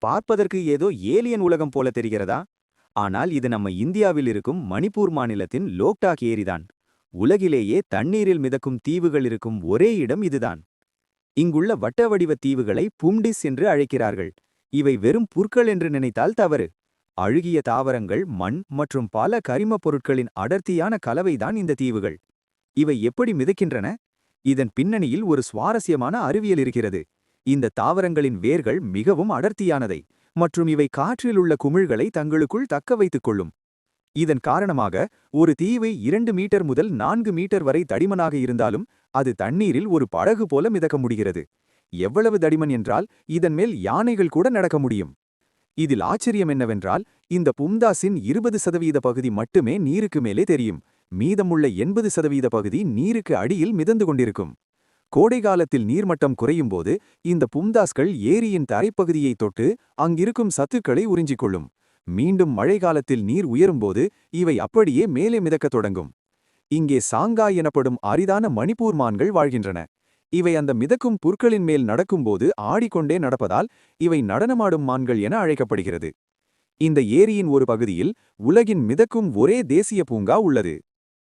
பார்ப்பதற்கு ஏதோ ஏலியன் உலகம் போல தெரிகிறதா? ஆனால் இது நம்ம இந்தியாவில் இருக்கும் மணிப்பூர் மாநிலத்தின் லோக்டாக் ஏரிதான். உலகிலேயே தண்ணீரில் மிதக்கும் தீவுகள் இருக்கும் ஒரே இடம் இதுதான். இங்குள்ள வட்ட வடிவ தீவுகளை பும்டிஸ் என்று அழைக்கிறார்கள். இவை வெறும் புற்கள் என்று நினைத்தால் தவறு. அழுகிய தாவரங்கள், மண் மற்றும் பல கரிமப் பொருட்களின் அடர்த்தியான கலவைதான் இந்த தீவுகள். இவை எப்படி மிதக்கின்றன? இதன் பின்னணியில் ஒரு சுவாரஸ்யமான அறிவியல் இருக்கிறது. இந்த தாவரங்களின் வேர்கள் மிகவும் அடர்த்தியானதை மற்றும் இவை காற்றில் உள்ள குமிழ்களை தங்களுக்குள் தக்க வைத்துக் கொள்ளும். இதன் காரணமாக ஒரு தீவு 2 மீட்டர் முதல் 4 மீட்டர் வரை தடிமனாக இருந்தாலும் அது தண்ணீரில் ஒரு படகு போல மிதக்க முடிகிறது. எவ்வளவு தடிமன் என்றால் இதன் மேல் யானைகள் கூட நடக்க முடியும். இதில் ஆச்சரியம் என்னவென்றால், இந்த பும்தாஸின் 20% பகுதி மட்டுமே நீருக்கு மேலே தெரியும். மீதமுள்ள 80% பகுதி நீருக்கு அடியில் மிதந்து கொண்டிருக்கும். கோடை காலத்தில் நீர்மட்டம் குறையும்போது இந்த பும்தாஸ்கள் ஏரியின் தரைப்பகுதியை தொட்டு அங்கிருக்கும் சத்துக்களை உறிஞ்சிக்கொள்ளும். மீண்டும் மழைக்காலத்தில் நீர் உயரும்போது இவை அப்படியே மேலே மிதக்கத் தொடங்கும். இங்கே சாங்காய் எனப்படும் அரிதான மணிப்பூர் மான்கள் வாழ்கின்றன. இவை அந்த மிதக்கும் புற்களின் மேல் நடக்கும்போது ஆடிக்கொண்டே நடப்பதால் இவை நடனமாடும் மான்கள் என அழைக்கப்படுகிறது. இந்த ஏரியின் ஒரு பகுதியில் உலகின் மிதக்கும் ஒரே தேசிய பூங்கா உள்ளது.